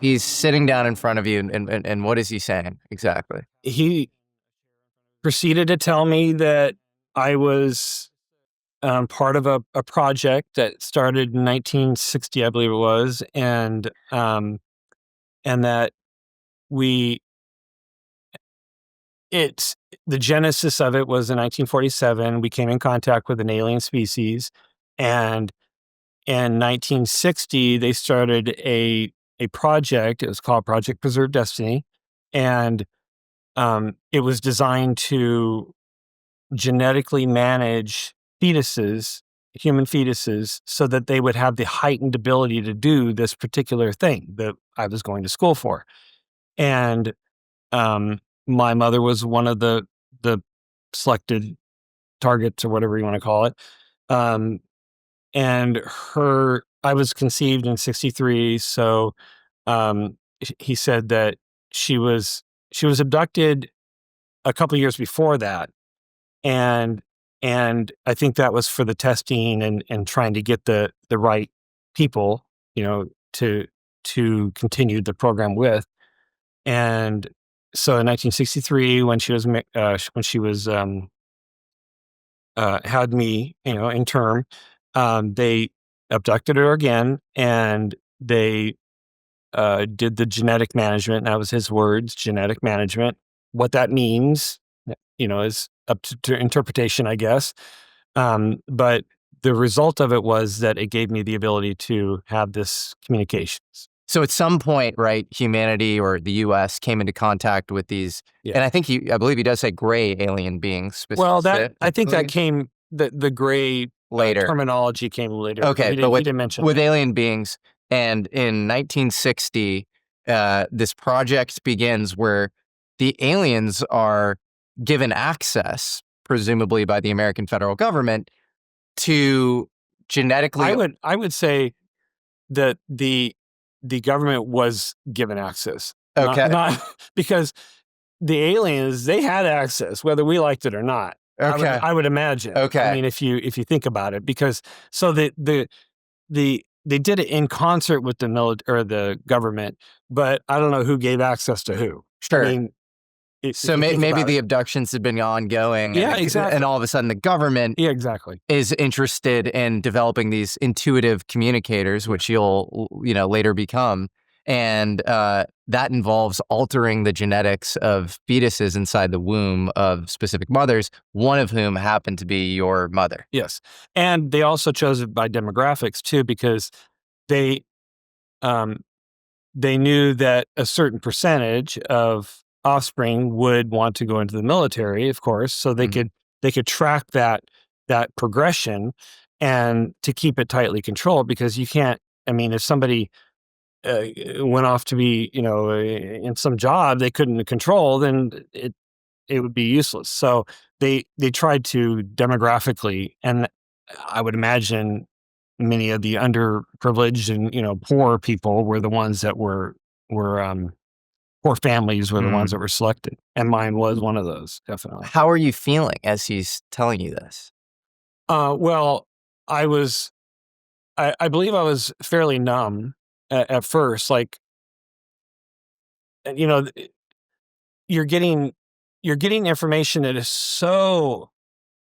He's sitting down in front of you, and what is he saying exactly? He proceeded to tell me that I was part of a project that started in 1960, I believe it was, and that we it's the genesis of it was in 1947. We came in contact with an alien species, and in 1960 they started a project. It was called Project Preserve Destiny, and it was designed to genetically manage fetuses, human fetuses, so that they would have the heightened ability to do this particular thing that I was going to school for. And um, my mother was one of the selected targets, or whatever you want to call it. Um, and I was conceived in '63, so he said that she was she was abducted a couple years before that, and I think that was for the testing and trying to get the right people, to continue the program with. And so in 1963, when she was had me, in term, they abducted her again, and they did the genetic management. That was his words, genetic management. What that means, is up to interpretation, I guess. But the result of it was that it gave me the ability to have this communications. So at some point, right, humanity or the U.S. came into contact with these, Yeah. and I believe he does say gray alien beings. Well, I think that specifically came the gray later. terminology came later. Okay, He but didn't mention with that. alien beings, and in 1960, this project begins where the aliens are given access, presumably by the American federal government, to genetically. I would say that the government was given access, Okay. not because the aliens, they had access whether we liked it or not. Okay. I would imagine. Okay. I mean, if you think about it, because so they did it in concert with the military or the government, but I don't know who gave access to who. Sure. I mean, So maybe the abductions had been ongoing. Yeah, exactly. And all of a sudden the government Yeah, exactly. is interested in developing these intuitive communicators, which you'll, later become. And that involves altering the genetics of fetuses inside the womb of specific mothers, one of whom happened to be your mother. Yes. And they also chose it by demographics too, because they um, they knew that a certain percentage of offspring would want to go into the military, of course, so they could track that progression, and to keep it tightly controlled, because you can't. I mean, if somebody went off to be, in some job they couldn't control, then it would be useless. So they tried to demographically, and I would imagine many of the underprivileged and poor people were the ones that were poor families were the ones that were selected, and mine was one of those, definitely. How are you feeling as he's telling you this? Well, I believe I was fairly numb at first, like, you know, you're getting information that is so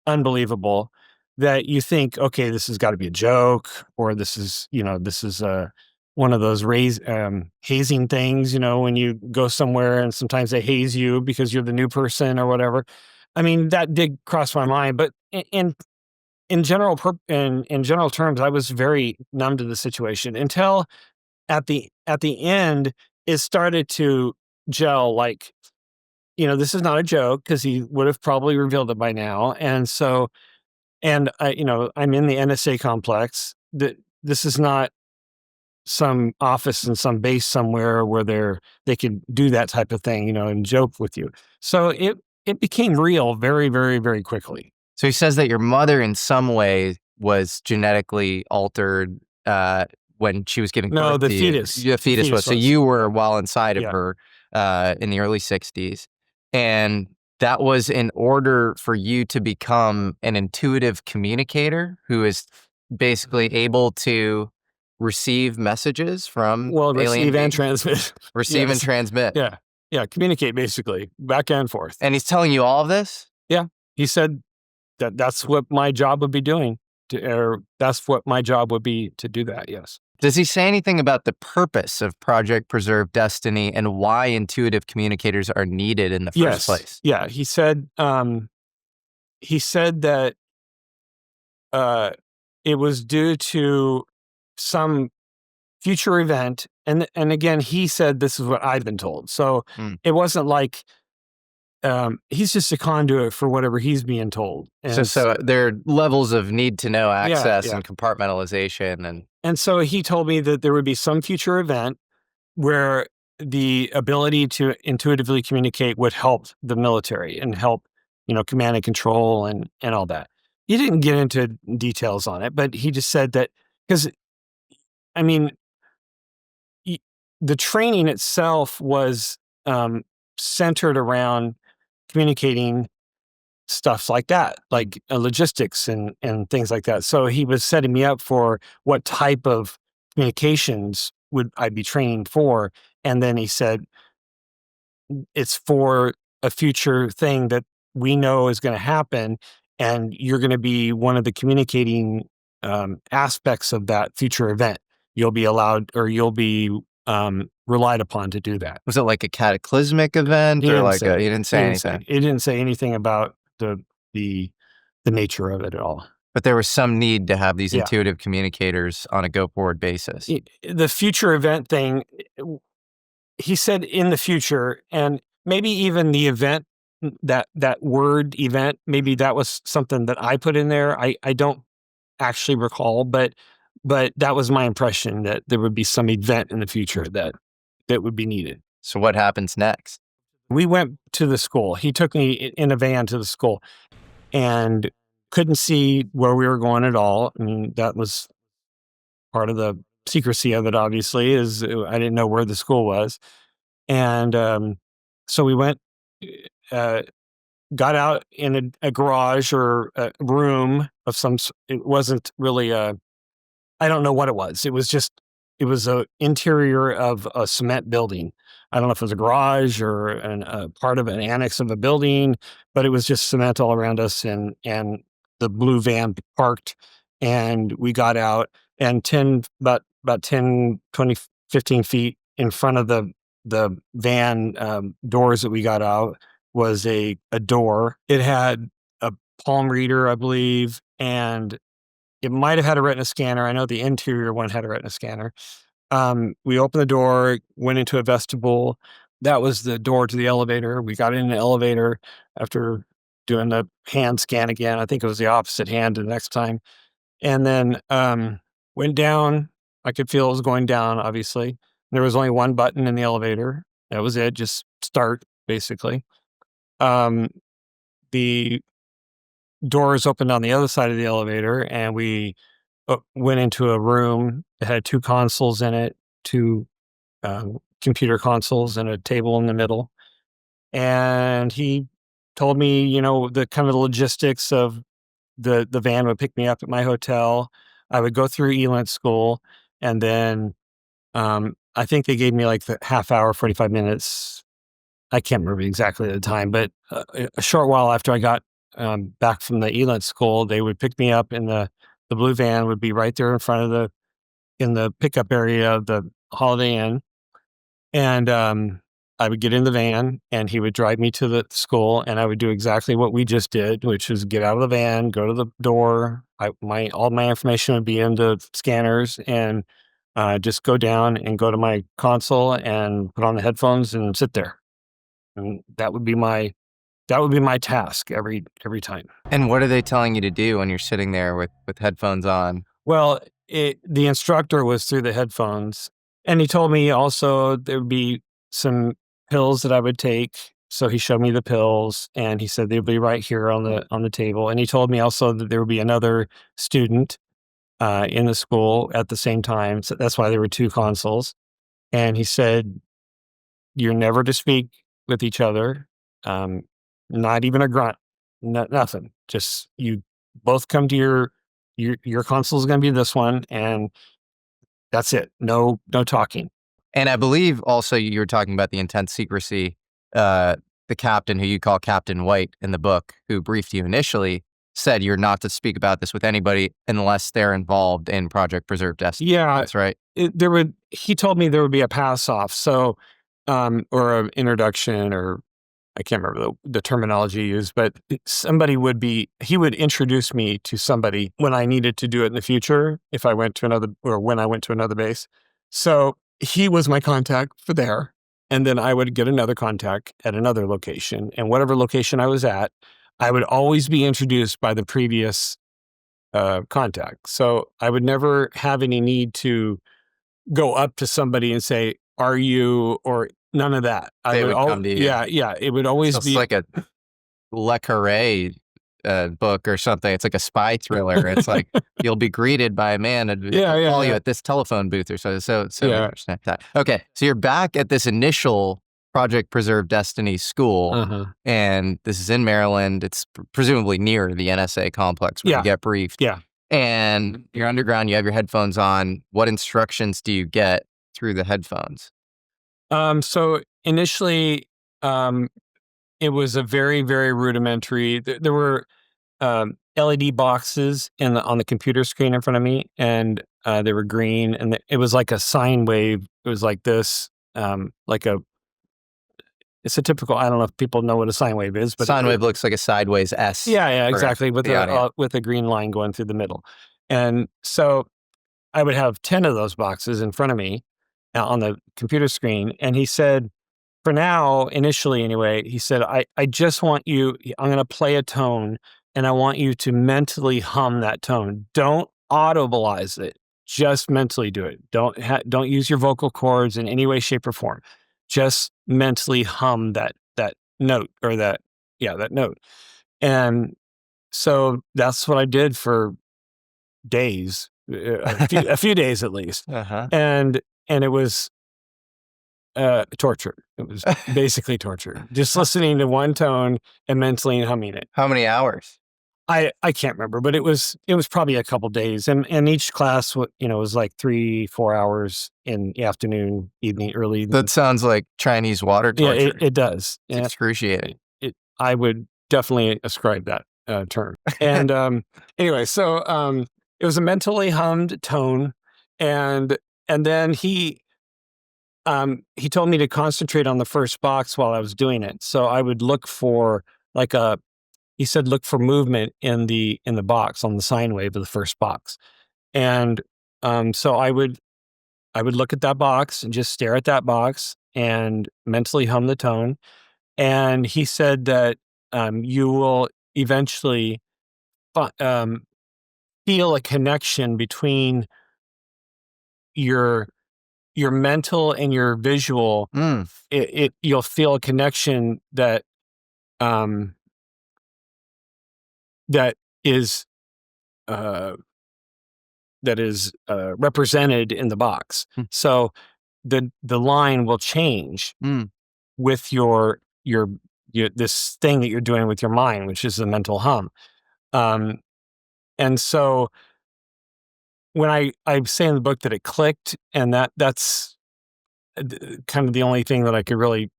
unbelievable that you think, okay, this has got to be a joke, or this is one of those hazing things. When you go somewhere and sometimes they haze you because you're the new person or whatever. I mean, that did cross my mind, but in general terms, I was very numb to the situation until at the end it started to gel. Like, this is not a joke, because he would have probably revealed it by now. And so, and I'm in the NSA complex. This is not some office in some base somewhere where they could do that type of thing, and joke with you. So it became real very, very, very quickly. So he says that your mother in some way was genetically altered when she was giving birth No, the to fetus. you. The fetus was. So was. you were well inside of Yeah. her in the early 60s. And that was in order for you to become an intuitive communicator who is basically able to receive messages from Well, alien receive and beings? transmit. Receive and Yes. transmit. Yeah. Yeah, communicate basically, back and forth. And he's telling you all of this? Yeah. He said that that's what my job would be doing, or that's what my job would be to do that, yes. Does he say anything about the purpose of Project Preserve Destiny and why intuitive communicators are needed in the first Yes. place? Yeah, he said that, uh, it was due to some future event, and again, he said this is what I've been told, so Mm. it wasn't like, he's just a conduit for whatever he's being told, So there are levels of need to know yeah, access yeah, and compartmentalization and and so he told me that there would be some future event where the ability to intuitively communicate would help the military and help, command and control and all that. He didn't get into details on it, but he just said that because, I mean, y- the training itself was, centered around communicating stuff like that, like logistics and things like that. So he was setting me up for what type of communications would I be training for, and then he said it's for a future thing that we know is going to happen, and you're going to be one of the communicating aspects of that future event. You'll be allowed, or you'll be relied upon to do that. was it like a cataclysmic event He or didn't like say. he didn't He say didn't say. anything? It didn't say anything about the the nature of it at all. But there was some need to have these Yeah. intuitive communicators on a go forward basis. The future event thing, he said in the future, and maybe even the event, that word event, maybe that was something that I put in there. I don't actually recall, but that was my impression, that there would be some event in the future that would be needed. So what happens next? We went to the school. He took me in a van to the school and couldn't see where we were going at all. I mean, that was part of the secrecy of it, obviously, is I didn't know where the school was. And so we went, uh, got out in a garage or a room of it wasn't really I don't know what it was. It was a interior of a cement building. I don't know if it was a garage or a part of an annex of a building, but it was just cement all around us, and the blue van parked, and we got out, and 10, 20, 15 feet in front of the van doors that we got out was a door. It had a palm reader, I believe, and it might have had a retina scanner. I know the interior one had a retina scanner. We opened the door, went into a vestibule. That was the door to the elevator. We got in the elevator after doing the hand scan again. I think it was the opposite hand the next time. And then went down. I could feel it was going down, obviously. There was only one button in the elevator. That was it, just start, basically. Um, the doors opened on the other side of the elevator, and we went into a room that had two consoles in it, two computer consoles, and a table in the middle. And he told me, the kind of the logistics of the van would pick me up at my hotel. I would go through ELINT school, and then I think they gave me like the half hour, 45 minutes. I can't remember exactly the time, but a short while after I got back from the ELINT school, they would pick me up in the blue van would be right there in front of in the pickup area of the Holiday Inn. And I would get in the van, and he would drive me to the school, and I would do exactly what we just did, which is get out of the van, go to the door. All my information would be in the scanners, and just go down and go to my console and put on the headphones and sit there. And that would be my task every time. And what are they telling you to do when you're sitting there with headphones on? Well, the instructor was through the headphones, and he told me also there would be some pills that I would take. So he showed me the pills, and he said they'd be right here on the table. And he told me also that there would be another student in the school at the same time. So that's why there were two consoles. And he said, "You're never to speak with each other, um, not even a grunt, nothing. Just you both come to your console is going to be this one, and That's it. No talking. And I believe also you were talking about the intense secrecy. The captain, who you call Captain White in the book, who briefed you initially, said you're not to speak about this with anybody unless they're involved in Project Preserve Destiny. Yeah, That's right. he told me there would be a pass off, so or an introduction, or I can't remember the terminology used, but he would introduce me to somebody when I needed to do it in the future, if I went to another, or when I went to another base. So he was my contact for there. And then I would get another contact at another location. And whatever location I was at, I would always be introduced by the previous contact. So I would never have any need to go up to somebody and say, "Are you?" or none of that. They would come to you. Yeah. It would always It's be like a Le Carre book or something. It's like a spy thriller. It's like you'll be greeted by a man and call you at this telephone booth or so. So Yeah. interesting. Okay, so you're back at this initial Project Preserve Destiny school, and this is in Maryland. It's presumably near the NSA complex where you get briefed. Yeah. And you're underground. You have your headphones on. What instructions do you get through the headphones? So initially, it was a very, very rudimentary. There were LED boxes on the computer screen in front of me, and they were green, and it was like a sine wave. It was like this, it's a typical. I don't know if people know what a sine wave is, but Sine wave looks like a sideways S. yeah, exactly, with the with a green line going through the middle, and so I would have 10 of those boxes in front of me on the computer screen, and he said, for now, initially anyway, he said, I just want you, I'm going to play a tone, and I want you to mentally hum that tone. Don't audibilize it. Just mentally do it. Don't use your vocal cords in any way, shape, or form. Just mentally hum that note, or that note. And so that's what I did for days, a few days at least. And it was torture. It was basically torture. Just listening to one tone and mentally humming it. How many hours? I can't remember, but it was probably a couple days, and each class was like 3-4 hours in the afternoon, evening, early evening. That sounds like Chinese water torture. Yeah, it does. It's excruciating. I would definitely ascribe that term. And anyway, so it was a mentally hummed tone, and then he told me to concentrate on the first box while I was doing it. So I would look for he said, look for movement in the box, on the sine wave of the first box. And so I would look at that box and just stare at that box and mentally hum the tone. And he said that you will eventually feel a connection between your mental and your visual. You'll feel a connection that that is represented in the box. So the line will change with your this thing that you're doing with your mind, which is the mental hum. And so when I say in the book that it clicked, and that's kind of the only thing that I could really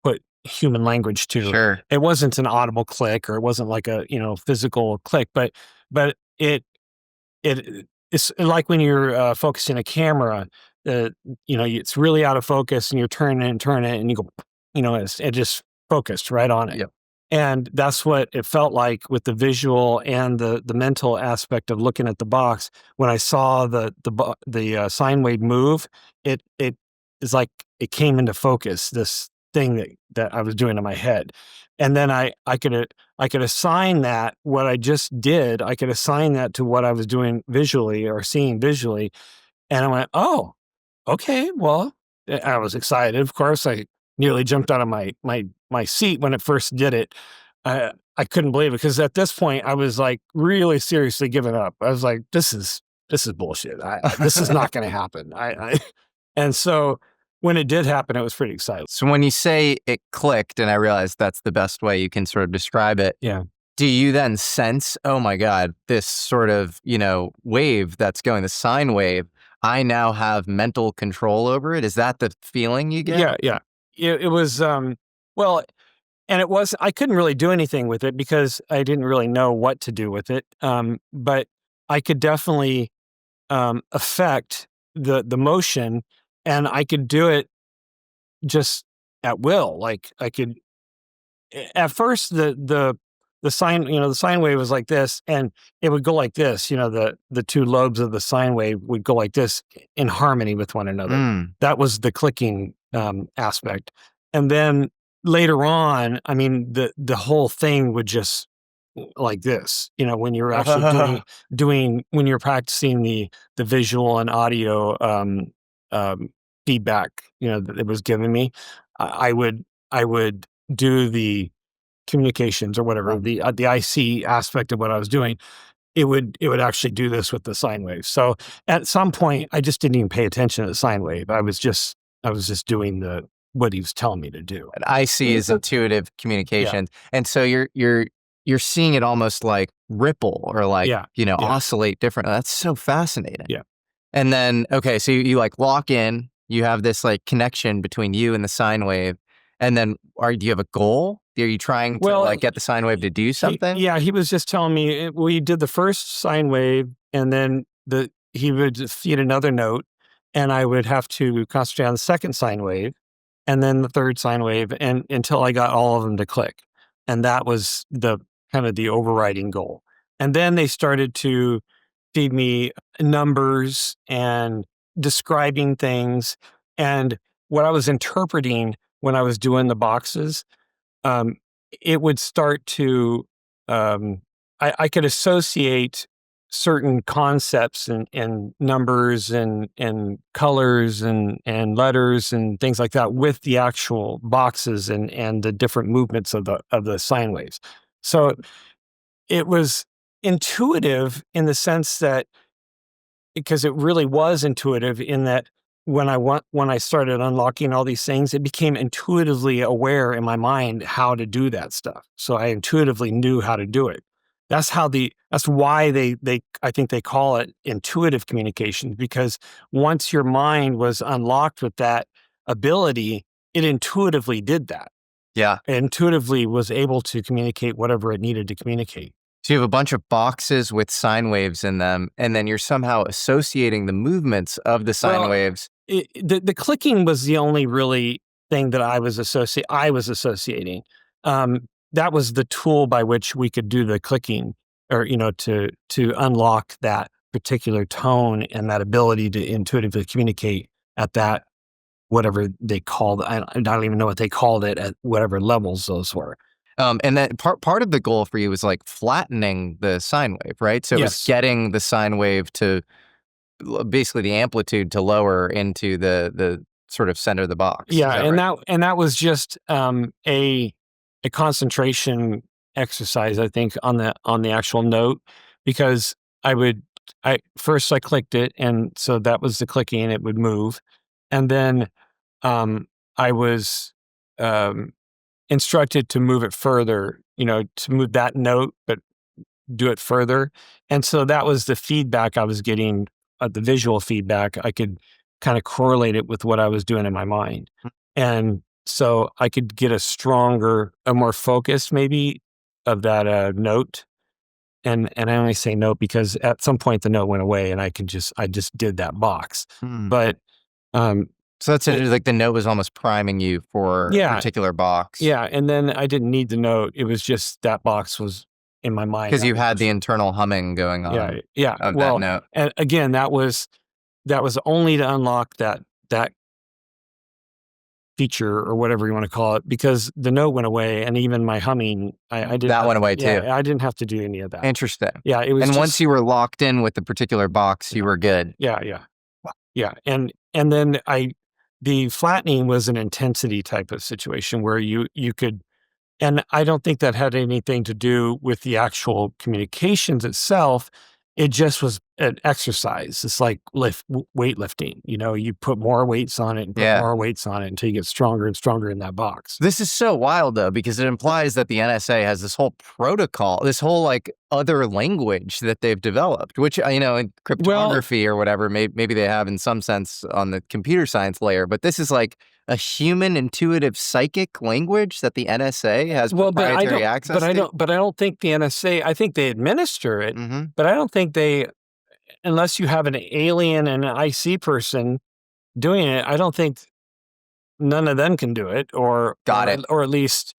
put human language to. Sure. It wasn't an audible click, or it wasn't like a physical click, but it's like when you're focusing a camera. It's really out of focus, and you're turning it, and you go, it just focused right on it. Yep. And that's what it felt like with the visual and the mental aspect of looking at the box. When I saw the sine wave move, it is like it came into focus. This thing that I was doing in my head, and then I could assign that, what I just did. I could assign that to what I was doing visually, or seeing visually, and I went, oh, okay. Well, I was excited. Of course, I nearly jumped out of my seat when it first did it. I couldn't believe it, because at this point I was like really seriously giving up. I was like, this is bullshit. This is not going to happen. And so when it did happen, it was pretty exciting. So when you say it clicked, and I realized that's the best way you can sort of describe it. Yeah. Do you then sense, oh my God, this sort of, wave that's going, the sine wave, I now have mental control over it. Is that the feeling you get? Yeah, yeah. It was, well, and it was, I couldn't really do anything with it because I didn't really know what to do with it. But I could definitely affect the motion, and I could do it just at will. Like I could, at first the sine, the sine wave was like this, and it would go like this. The two lobes of the sine wave would go like this in harmony with one another. Mm. That was the clicking aspect. And then later on, I mean, the whole thing would just like this, when you're actually doing when you're practicing the visual and audio um feedback, that it was giving me. I would do the communications or whatever, the IC aspect of what I was doing. It would actually do this with the sine wave. So at some point I just didn't even pay attention to the sine wave. I was just doing the what he was telling me to do. What I see is intuitive Yeah. communication. And so you're seeing it almost like ripple or like, Yeah. Yeah. oscillate different. That's so fascinating. Yeah. And then, okay, so you like lock in, you have this like connection between you and the sine wave. And then do you have a goal? Are you trying to Well, like get the sine wave to do something? yeah, he was just telling me we did the first sine wave, and then he would just feed another note, and I would have to concentrate on the second sine wave, and then the third sine wave, and until I got all of them to click, and that was the kind of the overriding goal. And then they started to feed me numbers and describing things, and what I was interpreting when I was doing the boxes, um, it would start to, I could associate certain concepts and numbers and colors and letters and things like that with the actual boxes and the different movements of the sine waves. So it was intuitive in the sense that, because it really was intuitive in that when I started unlocking all these things, it became intuitively aware in my mind how to do that stuff. So I intuitively knew how to do it. That's why they I think they call it intuitive communication, because once your mind was unlocked with that ability, it intuitively did that. Yeah. It intuitively was able to communicate whatever it needed to communicate. So you have a bunch of boxes with sine waves in them, and then you're somehow associating the movements of the sine Well, waves. the clicking was the only really thing that I was associating. That was the tool by which we could do the clicking, or to unlock that particular tone and that ability to intuitively communicate at that, whatever they called. I don't even know what they called it at whatever levels those were. And then part of the goal for you was like flattening the sine wave, right? So it was Yes. getting the sine wave to basically the amplitude to lower into the sort of center of the box. Is Yeah, that and right? that was just a concentration exercise, I think, on the actual note, because I clicked it, and so that was the clicking, it would move, and then I was um, instructed to move it further, to move that note, but do it further. And so that was the feedback I was getting, the visual feedback. I could kind of correlate it with what I was doing in my mind. And so I could get a more focused maybe of that note. And I only say note because at some point the note went away and I just did that box. Hmm. But um, So that's it, it, like the note was almost priming you for a yeah, particular box yeah. And then I didn't need the note. It was just that box was in my mind. because That you was had the just internal humming going Yeah, on yeah. of that Well, note. and again, that was only to unlock that feature or whatever you want to call it, because the note went away, and even my humming, I didn't That have went away too. yeah, I didn't have to do any of that. Interesting. Yeah, it was And once just you were locked in with the particular box, you yeah, were good. yeah, yeah, yeah. And then the flattening was an intensity type of situation where you could, and I don't think that had anything to do with the actual communications itself. it just was an exercise. It's like weightlifting. You put more weights on it and put Yeah. more weights on it until you get stronger and stronger in that box. This is so wild though, because it implies that the NSA has this whole protocol, this whole like other language that they've developed, which, in cryptography or whatever, maybe they have in some sense on the computer science layer, but this is like a human intuitive psychic language that the NSA has proprietary access to. But I don't think the NSA, I think they administer it, Mm-hmm. but I don't think unless you have an alien and an IC person doing it, I don't think none of them can do it, Got it. or at least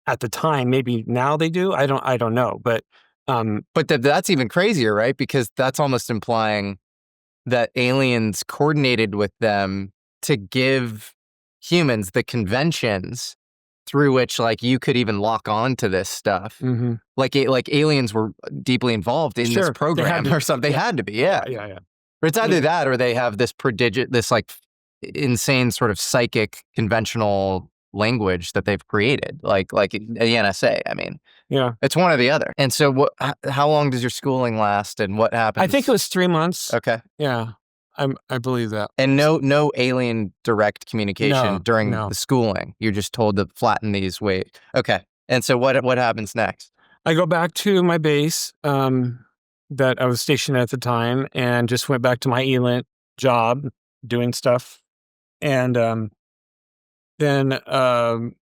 at the time. Maybe now they do. I don't know, but that's even crazier, right? Because that's almost implying that aliens coordinated with them to give humans the conventions through which like you could even lock on to this stuff. mm-hmm. Like aliens were deeply involved in this program or something. They had to be, yeah. Yeah. Or it's either that or they have this this like insane sort of psychic conventional language that they've created, like the NSA. I mean, yeah, it's one or the other. And so, how long does your schooling last, and what happens? I think it was 3 months. Okay. Yeah, I believe that. And no alien direct communication during no. the schooling. You're just told to flatten these waves. Okay. And so what happens next? I go back to my base that I was stationed at the time, and just went back to my ELINT job doing stuff. And then I'm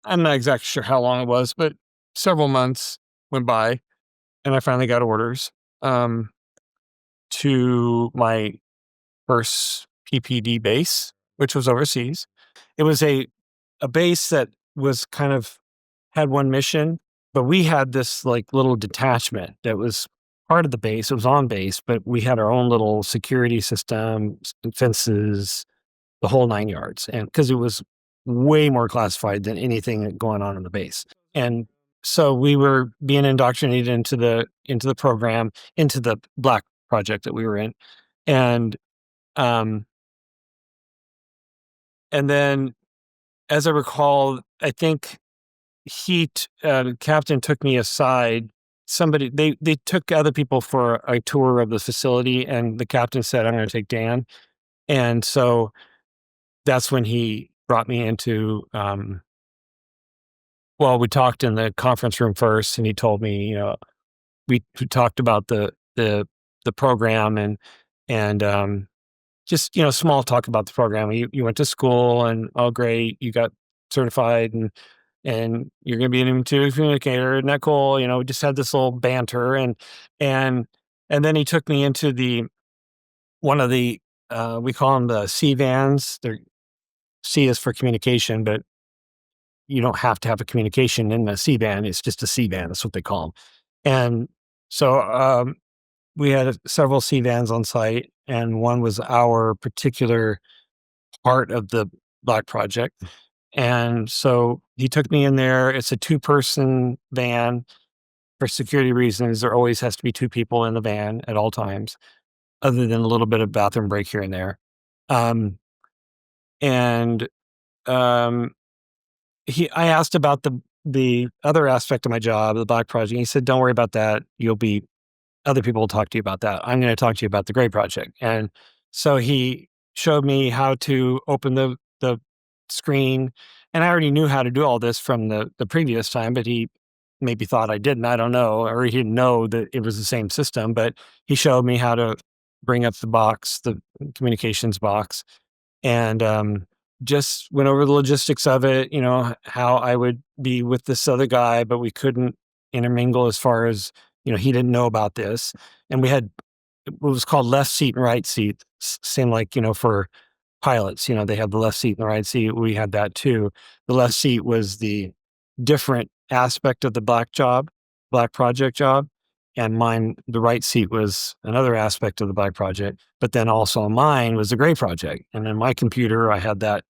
not exactly sure how long it was, but several months went by, and I finally got orders to my first PPD base, which was overseas. It was a base that was kind of had one mission, but we had this like little detachment that was part of the base. It was on base, but we had our own little security system, fences, the whole 9 yards. And because it was way more classified than anything going on in the base. And so we were being indoctrinated into the program, into the Black project that we were in. And then, as I recall, I think the captain took me aside. They took other people for a tour of the facility, and the captain said, "I'm going to take Dan." And so that's when he brought me into, we talked in the conference room first, and he told me, we talked about the program, and just, small talk about the program. You went to school, and oh, great, you got certified, and you're going to be an intuitive communicator. Isn't that cool? We just had this little banter, and then he took me into one of the, we call them the C vans. C is for communication, but you don't have to have a communication in the C van. It's just a C van. That's what they call them. And so we had several C vans on site, and one was our particular part of the Black project. And so he took me in there. It's a 2-person van. For security reasons, there always has to be 2 people in the van at all times, other than a little bit of bathroom break here and there. And I asked about the other aspect of my job, the Black project. He said, "Don't worry about that. Other people will talk to you about that. I'm going to talk to you about the Gray project." And so he showed me how to open the screen, and I already knew how to do all this from the previous time, but he maybe thought I didn't. I don't know, or he didn't know that it was the same system. But he showed me how to bring up the box, the communications box, and just went over the logistics of it. How I would be with this other guy, but we couldn't intermingle as far as, he didn't know about this. And we had what was called left seat and right seat. Same like, for pilots, they have the left seat and the right seat. We had that too. The left seat was the different aspect of the Black project job. And the right seat was another aspect of the Black project. But then also mine was the Gray project. And in my computer, I had that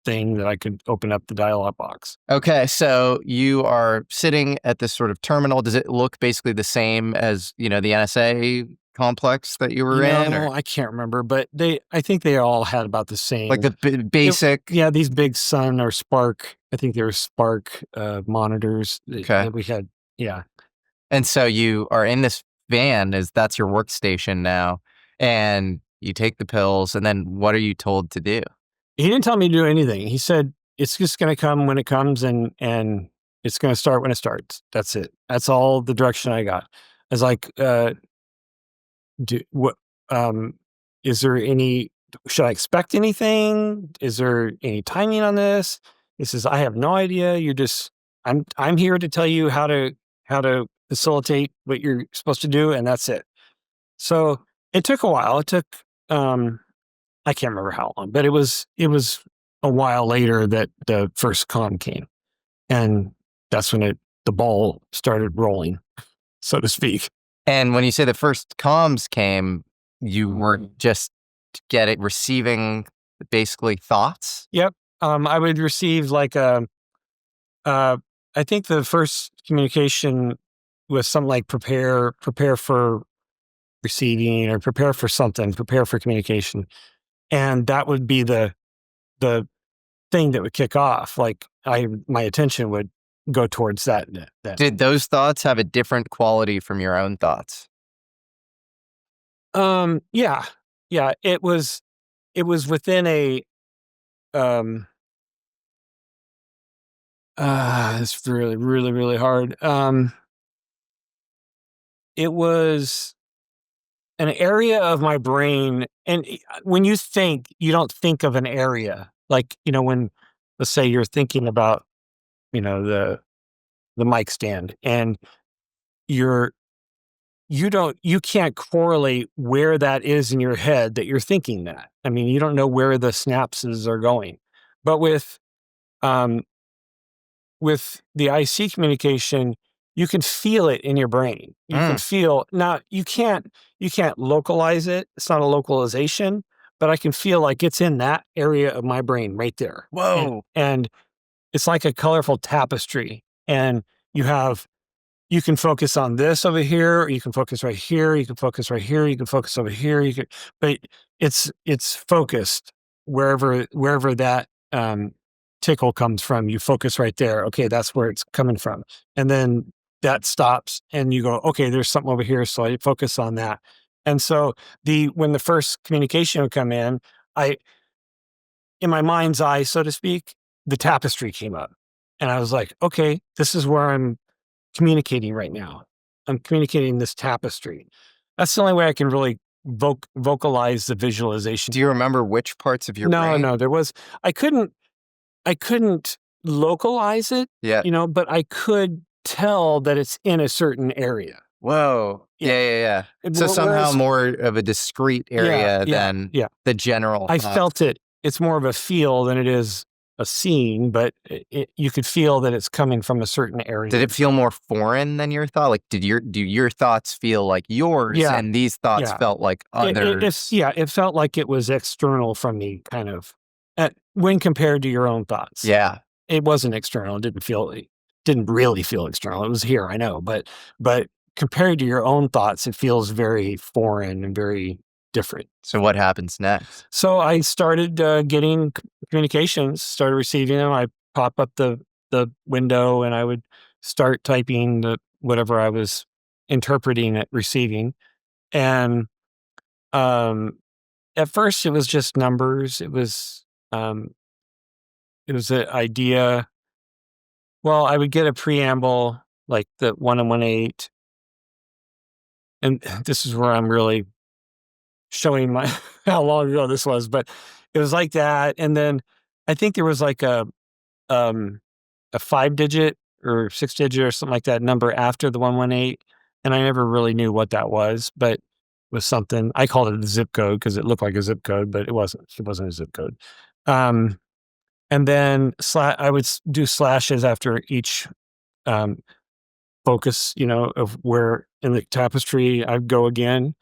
thing that I could open up the dialog box. Okay, so you are sitting at this sort of terminal. Does it look basically the same as, the NSA complex that you were in? Or? I can't remember, but I think they all had about the same. Like the basic? These big Sun or Spark. I think they were Spark monitors that we had. Yeah. And so you are in this van is that's your workstation now, and you take the pills, and then what are you told to do? He didn't tell me to do anything. He said, "It's just gonna come when it comes, and it's gonna start when it starts. That's it." That's all the direction I got. I was like, do what, um, is there any should I expect anything? Is there any timing on this? He says, "I have no idea. You're just I'm here to tell you how to facilitate what you're supposed to do, and that's it." So, it took a while. It took, I can't remember how long, but it was a while later that the first con came, and that's when the ball started rolling, so to speak. And when you say the first comms came, you were just receiving basically thoughts? Yep. I would receive like uh, I think the first communication was something like prepare for receiving or prepare for something, prepare for communication. And that would be the thing that would kick off. Like my attention would go towards that. Did those thoughts have a different quality from your own thoughts? Yeah. Yeah. It was within a um it's really, really, really hard. It was an area of my brain, and when you think, you don't think of an area. Like, when, let's say you're thinking about, the mic stand, and you're you can't correlate where that is in your head that you're thinking that. I mean, you don't know where the synapses are going. But um with the IC communication, you can feel it in your brain. You can Mm. feel, now you can't localize it. It's not a localization, but I can feel like it's in that area of my brain right there. And Whoa. and it's like a colorful tapestry. And you have you can focus on this over here, or you can focus right here, you can focus right here, you can focus over here, but it's focused wherever that tickle comes from. You focus right there. Okay, that's where it's coming from. And then that stops and you go, okay, there's something over here. So I focus on that. And so when the first communication would come in my mind's eye, so to speak, the tapestry came up. And I was like, okay, this is where I'm communicating right now. I'm communicating this tapestry. That's the only way I can really vocalize the visualization. Do you remember which parts of your No, brain? no, I couldn't localize it, Yeah. but I could tell that it's in a certain area. Whoa. Yeah. Yeah, yeah, yeah. So somehow Whereas, more of a discrete yeah, area yeah, than yeah. the general I thought. felt it. It's more of a feel than it is a scene, but you could feel that it's coming from a certain area. Did it feel more foreign than your thought? Like, do your thoughts feel like yours, Yeah, and these thoughts yeah. felt like It's others? yeah, it felt like it was external from me, kind of, when compared to your own thoughts. Yeah. It wasn't external. It didn't really feel external. It was here, I know, but compared to your own thoughts, it feels very foreign and very different. So what happens next? So I started getting communications, started receiving them. I pop up the window and I would start typing whatever I was interpreting at receiving. And um, at first, it was just numbers. Um, it was an idea. Well, I would get a preamble like the 1 and 1/8, and this is where I'm really showing my how long ago this was, but it was like that. And then I think there was like um, a 5-digit or 6-digit or something like that number after the 118, and I never really knew what that was, but it was something. I called it a zip code because it looked like a zip code, but it wasn't. It wasn't a zip code. Um, and then I would do slashes after each um, focus, of where in the tapestry I'd go again.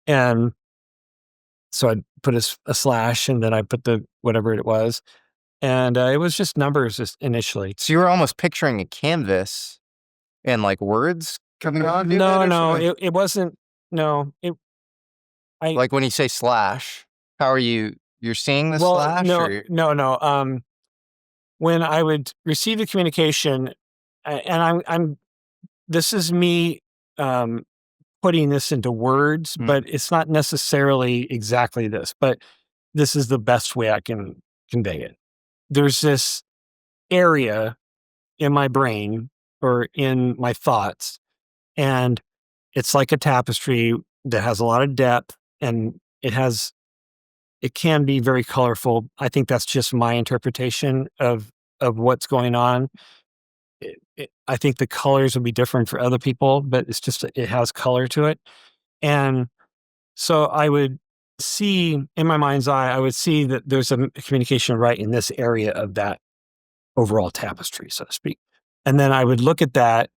And so I'd put a slash, and then I put the whatever it was. And it was just numbers just initially. So you were almost picturing a canvas and like words coming on it No, or no, something? it wasn't. No, I, Like when you say slash, how are you're seeing the well, slash no, or no, no. When I would receive a communication, and this is me, um, putting this into words, but it's not necessarily exactly this, but this is the best way I can convey it. There's this area in my brain or in my thoughts, and it's like a tapestry that has a lot of depth, and it can be very colorful. I think that's just my interpretation of what's going on. I think the colors will be different for other people, but it's just it has color to it. And so I would see in my mind's eye, I would see that there's a communication right in this area of that overall tapestry, so to speak. And then I would look at that.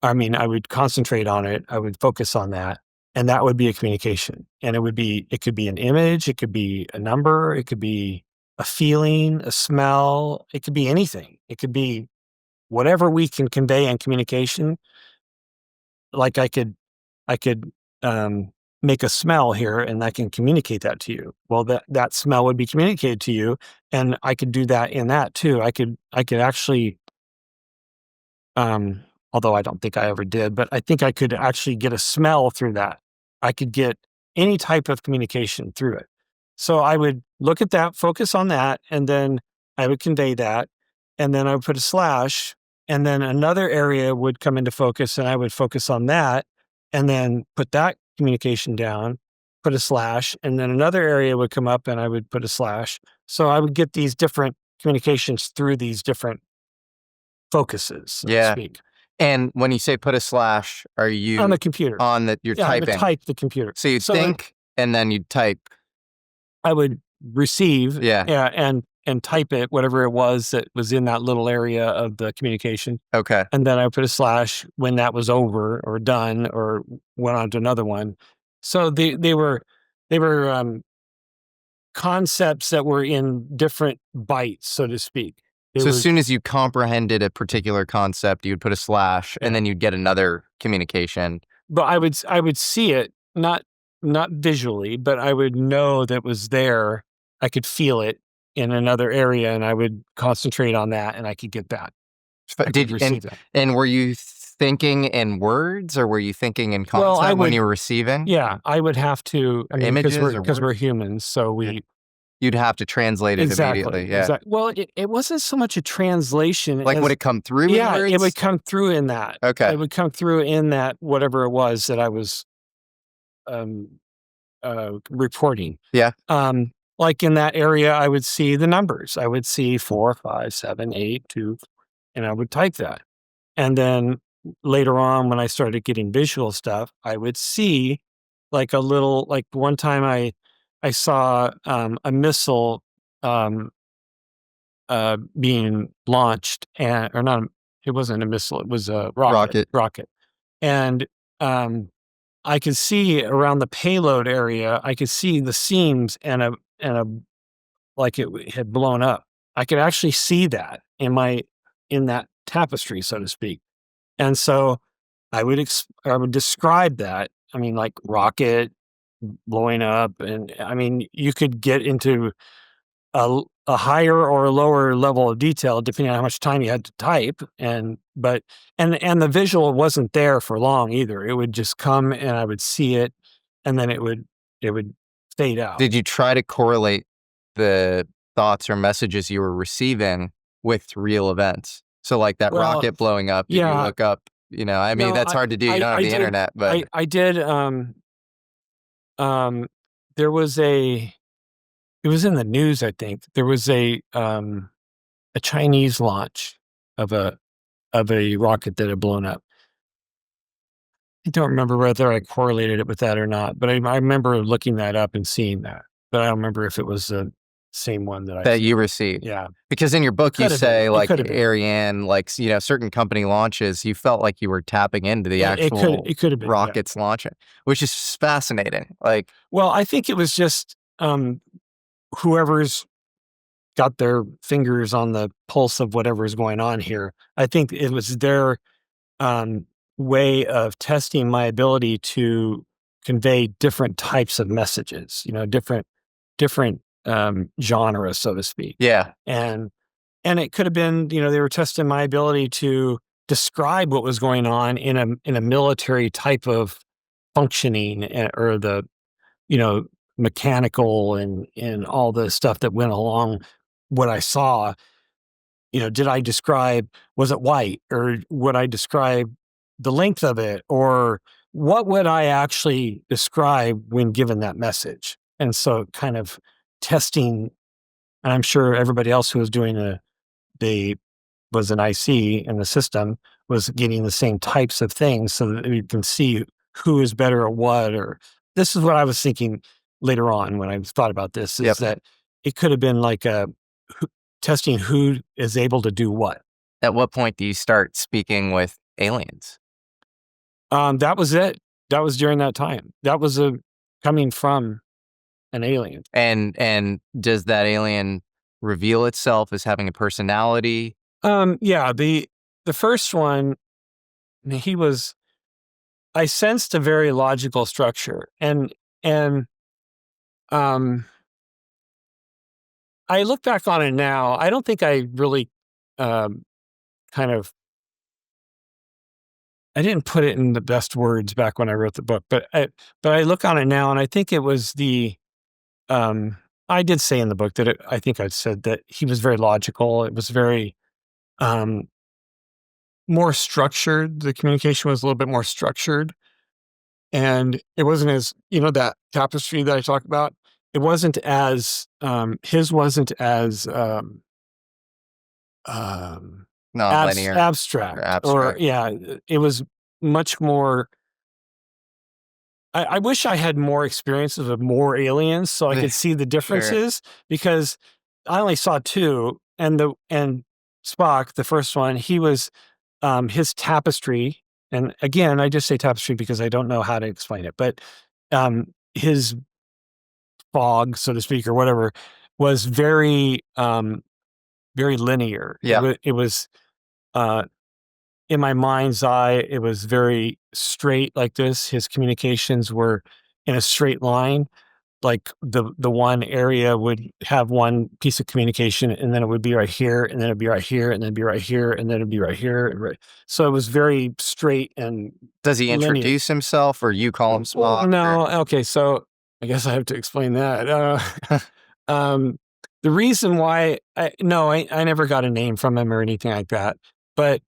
I mean, I would concentrate on it. I would focus on that. And that would be a communication. And it could be an image, it could be a number, it could be a feeling, a smell, it could be anything. It could be whatever we can convey in communication. Like I could make a smell here and I can communicate that to you. Well, that smell would be communicated to you. And I could do that in that too. I could actually, although I don't think I ever did, but I think I could actually get a smell through that. I could get any type of communication through it. So I would look at that, focus on that, and then I would convey that. And then I would put a slash, and then another area would come into focus, and I would focus on that, and then put that communication down, put a slash, and then another area would come up, and I would put a slash. So I would get these different communications through these different focuses, so to speak. And when you say put a slash, are you On the computer. on that you're I would typing? type the computer. So you think and then you type. I would receive, Yeah. and type it, whatever it was that was in that little area of the communication. Okay. And then I would put a slash when that was over or done or went on to another one. So they were concepts that were in different bytes, so to speak. So as soon as you comprehended a particular concept, you would put a slash and then you'd get another communication. But I would see it, not visually, but I would know that was there. I could feel it in another area, and I would concentrate on that, and I could get that. And were you thinking in words or were you thinking in concept when you were receiving? Yeah, I would have to. I mean, images because we're humans, so you'd have to translate it immediately. Yeah. Exactly. Well, it wasn't so much a translation. Like, would it come through in words? It would come through in that. Okay. It would come through in that, whatever it was that I was reporting. Yeah. Like in that area, I would see the numbers. I would see 4, 5, 7, 8, 2, and I would type that. And then later on, when I started getting visual stuff, I would see like one time I saw a missile being launched, or not. It wasn't a missile; it was a rocket. And I could see around the payload area. I could see the seams and like it had blown up. I could actually see that in that tapestry, so to speak. And so I would describe that. I mean, like rocket blowing up, and I mean, you could get into a higher or a lower level of detail depending on how much time you had to type. And the visual wasn't there for long either. It would just come, and I would see it, and then it would fade out. Did you try to correlate the thoughts or messages you were receiving with real events? So like that rocket blowing up, did you look up, I mean, that's hard to do. You don't have the internet, but I did. There was it was in the news, I think. There was a Chinese launch of a rocket that had blown up. I don't remember whether I correlated it with that or not, but I remember looking that up and seeing that. But I don't remember if it was the same one that you received. Yeah. Because in your book, you say like Ariane, like, certain company launches, you felt like you were tapping into the actual it could have been, rockets launching, which is fascinating. Like, well, I think it was just whoever's got their fingers on the pulse of whatever is going on here. I think it was their way of testing my ability to convey different types of messages, different genres, so to speak. Yeah. And it could have been, they were testing my ability to describe what was going on in a military type of functioning or the, you know, mechanical and all the stuff that went along what I saw. Did I describe, was it white, or would I describe the length of it, or what would I actually describe when given that message? And so kind of testing, and I'm sure everybody else who was doing the was an IC in the system was getting the same types of things so that you can see who is better at what. Or this is what I was thinking later on when I thought about this, is Yep. that it could have been like testing who is able to do what. At what point do you start speaking with aliens? That was it. That was during that time. That was coming from an alien. And does that alien reveal itself as having a personality? Yeah, the first one, he was. I sensed a very logical structure, and um, I look back on it now. I don't think I really um, kind of. I didn't put it in the best words back when I wrote the book, but I look on it now, and I think it was the. I did say in the book that I think I said that he was very logical. It was very um, more structured. The communication was a little bit more structured, and it wasn't as, that tapestry that I talk about. It wasn't as his wasn't as um, Non-linear or abstract, or abstract? yeah, it was much more. I wish I had more experiences of more aliens so I could see the Sure. differences, because I only saw two, and Spock, the first one, he was his tapestry, and again, I just say tapestry because I don't know how to explain it, but his fog, so to speak, or whatever, was very linear. Yeah. It was uh, in my mind's eye, it was very straight like this. His communications were in a straight line. Like the one area would have one piece of communication, and then it would be right here, and then it'd be right here, and then it'd be right here, and then it'd be right here. So it was very straight and Does he linear. introduce himself, or you call him Well, Spock? no, okay, so I guess I have to explain that. Um, the reason why, no, I never got a name from him or anything like that, but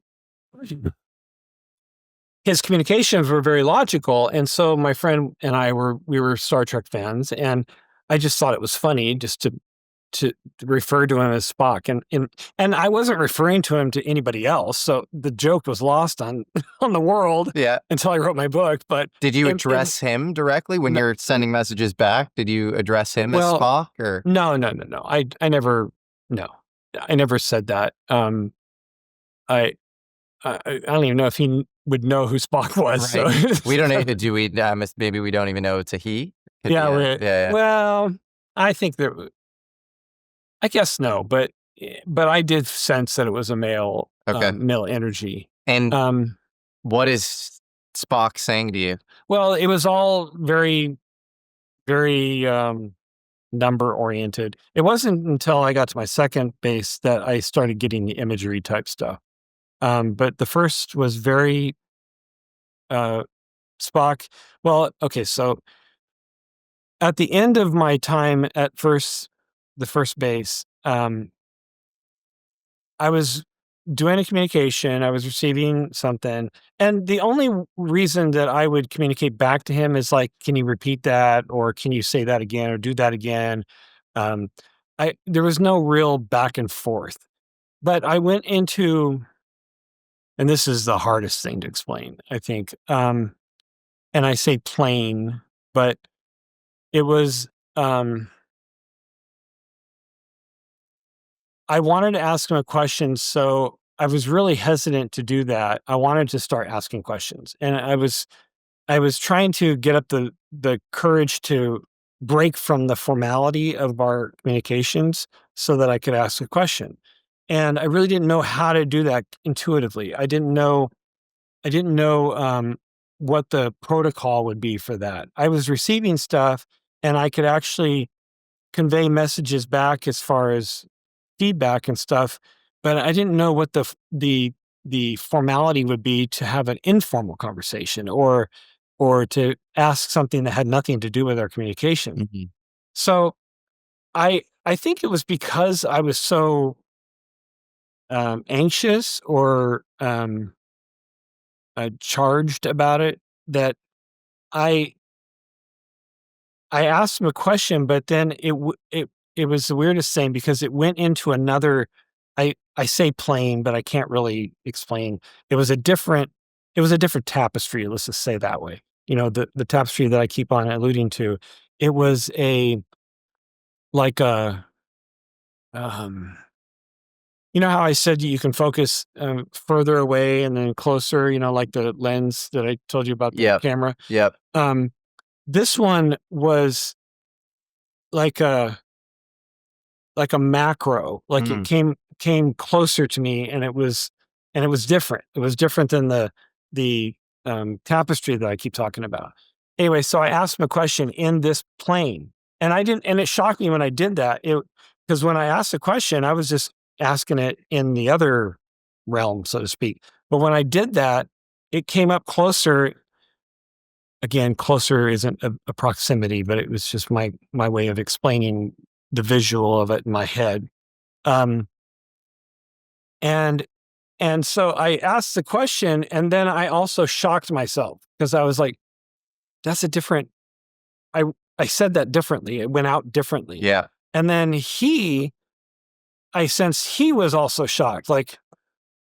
his communications were very logical. And so my friend and we were Star Trek fans, and I just thought it was funny just to refer to him as Spock. And I wasn't referring to him to anybody else. So the joke was lost on, on the world Yeah. until I wrote my book. But Did you in, address him directly when no, you're sending messages back? Did you address him as well, Spock, or? no, no, no, no. I never, no, I never said that. I, I don't even know if he would know who Spock was. Right. So We don't need do we maybe we don't even know it's a he? Could be yeah, a yeah, well, I think that, I guess no, but I did sense that it was a yeah. Okay. male energy. And Um, what is Spock saying to you? well, it was all very, very number oriented. It wasn't until I got to my second base that I started getting the imagery type stuff. But the first was very uh, Spock. Well, okay, so at the end of my time at the first base, I was doing a communication, I was receiving something, and the only reason that I would communicate back to him is like, "Can you repeat that?" or "Can you say that again?" or "Do that again." Um, there was no real back and forth, but I went into, and this is the hardest thing to explain, I think, and I say plain, but it was, um I wanted to ask him a question, so I was really hesitant to do that. I wanted to start asking questions, and I was trying to get up the courage to break from the formality of our communications so that I could ask a question. And I really didn't know how to do that intuitively. I didn't know what the protocol would be for that. I was receiving stuff, and I could actually convey messages back as far as feedback and stuff, but I didn't know what the formality would be to have an informal conversation, or or to ask something that had nothing to do with our communication. Mhm. So I think it was because I was so anxious or charged about it that I I asked him a question, but then it was the weirdest thing because it went into another. I say plane, but I can't really explain. It was a different it was a different tapestry. Let's just say that way. The tapestry that I keep on alluding to. It was a like a um, how I said you can focus further away and then closer. Like the lens that I told you about the Yep. camera. Yep. Um, this one was like a macro, like it Mm. came closer to me, and it was different. It was different than the tapestry that I keep talking about. Anyway, so I asked him a question in this plane, and I didn't, and it shocked me when I did that. Because when I asked the question, I was just asking it in the other realm, so to speak. But when I did that, it came up closer. Again, closer isn't a proximity, but it was just my way of explaining the visual of it in my head. Um, and and so I asked the question, and then I also shocked myself because I was like, "That's a different." I I said that differently. It went out differently, Yeah. and then I sensed he was also shocked. Like,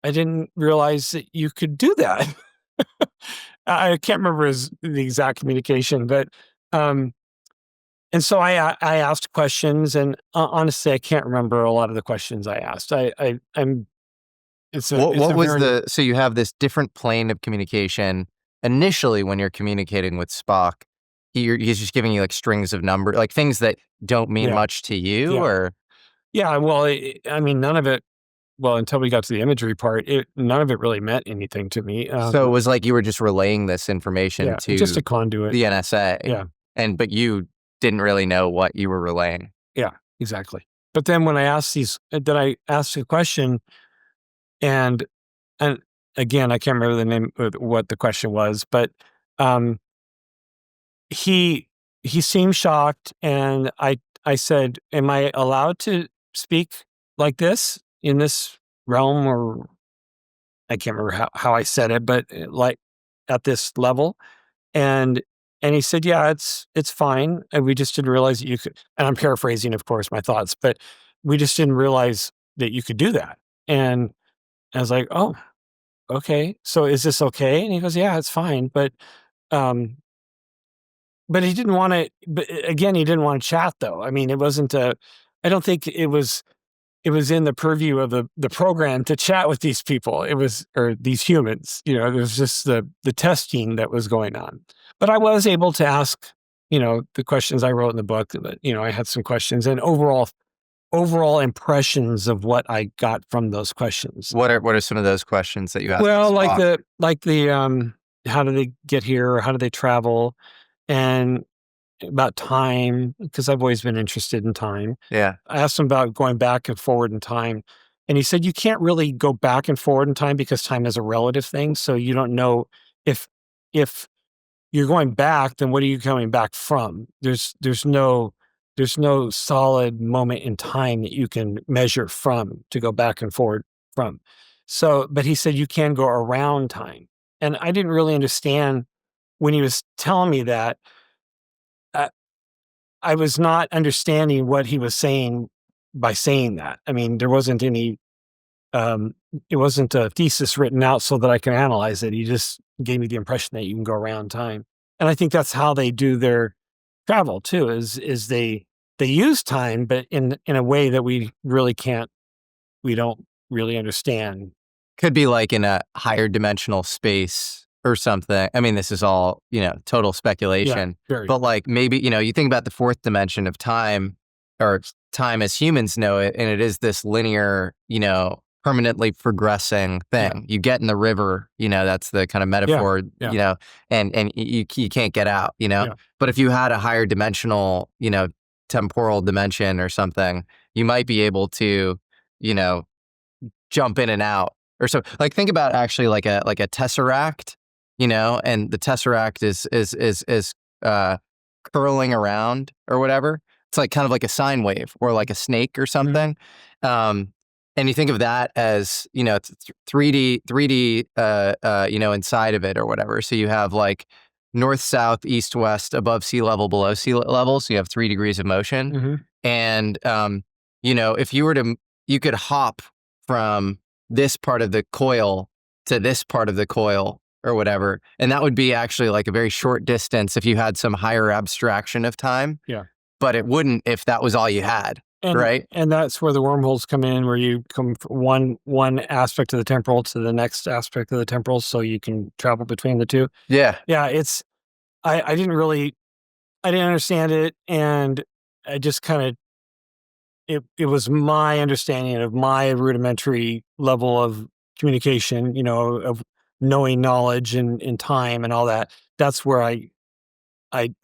I didn't realize that you could do that. I can't remember the exact communication, but um, and so I asked questions, and honestly, I can't remember a lot of the questions I asked. I'm it's What a was very so you have this different plane of communication initially when you're communicating with Spock. He's just giving you like strings of number, like things that don't mean yeah, much to you, yeah, or yeah. Well, I mean, none of it. Well, until we got to the imagery part, none of it really meant anything to me. so it was like you were just relaying this information Yeah, just a to conduit. the NSA, Yeah, but you didn't really know what you were relaying. yeah, exactly. But then when I asked then I asked a question, and and again, I can't remember the name of what the question was, but um, he he seemed shocked, and I said, "Am I allowed to speak like this in this realm?" Or I can't remember how I said it, but like at this level. And he said, "Yeah, it's fine. And we just didn't realize that you could." And I'm paraphrasing, of course, my thoughts, but we just didn't realize that you could do that. And I was like, "Oh, okay. So is this okay?" And he goes, "Yeah, it's fine." Um, but he didn't want to. But again, he didn't want to chat, though. I mean, it wasn't a. I don't think it was in the purview of the program to chat with these people. It was, or these humans. It was just the testing that was going on. But I was able to ask, the questions I wrote in the book. That I had some questions and overall impressions of what I got from those questions. What are some of those questions that you asked Well, Spock? like the how do they get here? How do they travel? And about time, because I've always been interested in time. Yeah. I asked him about going back and forward in time, and he said you can't really go back and forward in time because time is a relative thing. So you don't know if if you're going back, then what are you coming back from? There's no solid moment in time that you can measure from to go back and forward from. So, but he said you can go around time, and I didn't really understand when he was telling me that. Uh, I was not understanding what he was saying by saying that. I mean, there wasn't any, um, it wasn't a thesis written out so that I can analyze it. He just gave me the impression that you can go around time. And I think that's how they do their travel too, is they use time, but in a way that we don't really understand. Could be like in a higher dimensional space or something. I mean, this is all, total Yeah, speculation, very. but like maybe, you think about the fourth dimension of time or time as humans know it, and it is this linear, permanently progressing Yeah, thing. You get in the river, that's the kind of yeah, metaphor, yeah, and you can't get out, yeah, But if you had a higher dimensional, temporal dimension or something, you might be able to, you know, jump in and out or so. Like think about actually like a tesseract. and the tesseract is curling around or whatever. It's like kind of like a sine wave or like a snake or something. Um, and you think of that as, it's 3D, inside of it or whatever. So you have like north, south, east, west, above sea level, below sea level. So you have 3 degrees of motion. Mm-hmm. And, if you were you could hop from this part of the coil to this part of the coil or whatever. And that would be actually like a very short distance if you had some higher abstraction of time. Yeah. But it wouldn't if that was all you had. Right. And that's where the wormholes come in, where you come from one aspect of the temporal to the next aspect of the temporal, so you can travel between the two. Yeah. Yeah, I didn't understand it, and I just kind of it was my understanding of my rudimentary level of communication, of knowing knowledge and time and all that. That's where I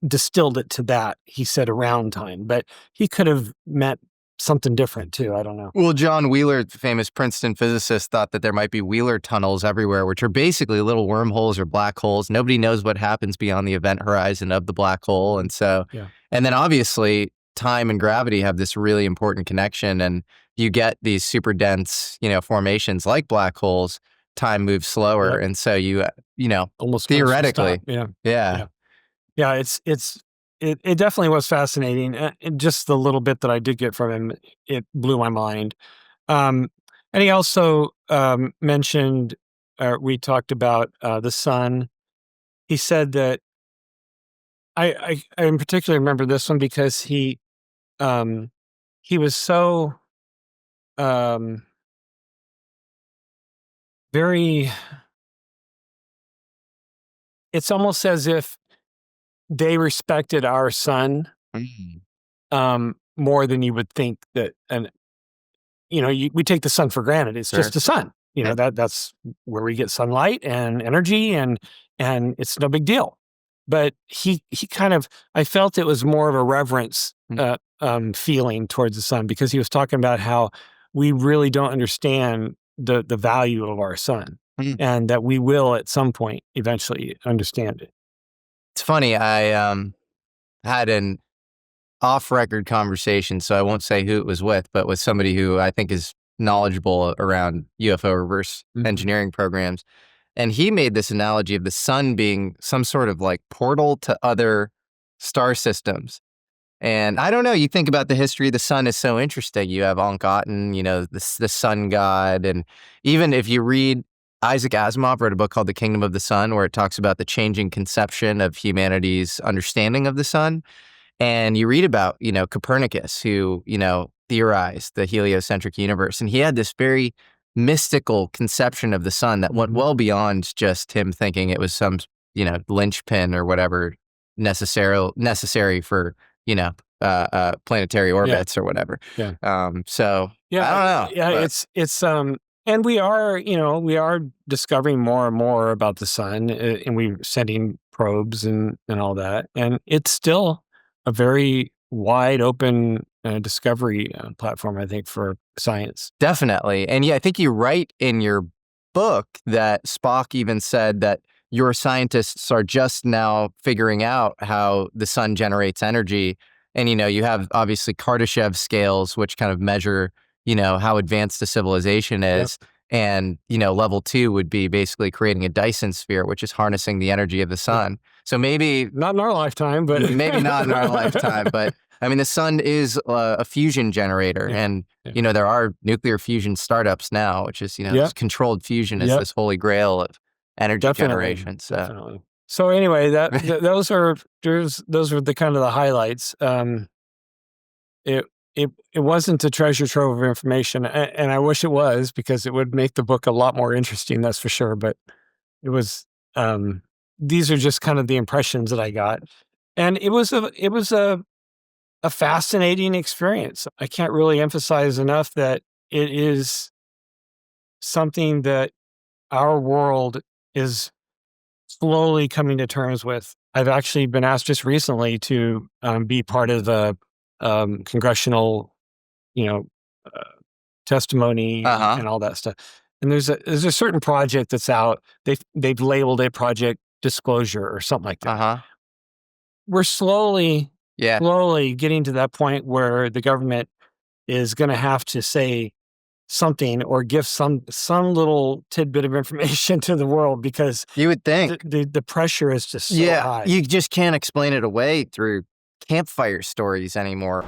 distilled it to that. He said around time, but he could have meant something different too. I don't know. Well, John Wheeler, the famous Princeton physicist, thought that there might be Wheeler tunnels everywhere, which are basically little wormholes or black holes. Nobody knows what happens beyond the event horizon of the black hole. And so, Yeah. and then obviously time and gravity have this really important connection, and you get these super dense, formations like black holes. Time moves slower. Yep. And so Almost theoretically, yeah. yeah. Yeah, it definitely was fascinating. And just the little bit that I did get from him, it blew my mind. And he also mentioned, we talked about the sun. He said that I in particular remember this one because he was so very. It's almost as if they respected our sun Mm. more than you would think that. And we take the sun for granted. It's Sure. just the sun. Yeah. That's where we get sunlight and energy, and it's no big deal. But he kind of, I felt it was more of a reverence feeling towards the sun, because he was talking about how we really don't understand the value of our sun, Mm. and that we will at some point eventually understand it. It's funny. I had an off-record conversation, so I won't say who it was with, but with somebody who I think is knowledgeable around UFO reverse engineering programs. And he made this analogy of the sun being some sort of like portal to other star systems. And I don't know, you think about the history of the sun is so interesting. You have Ankh-Aten, the sun god. And even if you read, Isaac Asimov wrote a book called The Kingdom of the Sun, where it talks about the changing conception of humanity's understanding of the sun. And you read about, Copernicus, who, theorized the heliocentric universe. And he had this very mystical conception of the sun that went well beyond just him thinking it was some, linchpin or whatever necessary for, planetary orbits or whatever. Yeah. So Yeah, I don't know. yeah, but it's and we are discovering more and more about the sun, and we're sending probes and all that, and it's still a very wide open discovery platform, I think, for science. Definitely. And yeah, I think you write in your book that Spock even said that your scientists are just now figuring out how the sun generates energy. And, you have obviously Kardashev scales, which kind of measure, how advanced the civilization Yep. is. And, level 2 would be basically creating a Dyson sphere, which is harnessing the energy of the sun. So maybe Not in our lifetime, but maybe not in our lifetime, but I mean, the sun is a fusion generator. Yeah. And, Yeah. there are nuclear fusion startups now, which is, Yep. this controlled fusion is Yep. this holy grail of energy generation. So Definitely. So anyway, those are the kind of the highlights. It it wasn't a treasure trove of information, and I wish it was, because it would make the book a lot more interesting. That's for sure. But it was. These are just kind of the impressions that I got, and it was a fascinating experience. I can't really emphasize enough that it is something that our world is slowly coming to terms with. I've actually been asked just recently to be part of the congressional, you know, uh, testimony Uh-huh. and all that stuff. And there's a certain project that's out. They've labeled it Project Disclosure or something like that. Uh-huh. We're slowly Yeah. getting to that point where the government is going to have to say something or give some little tidbit of information to the world, because You would think. the pressure is just so Yeah. high. You just can't explain it away through campfire stories anymore.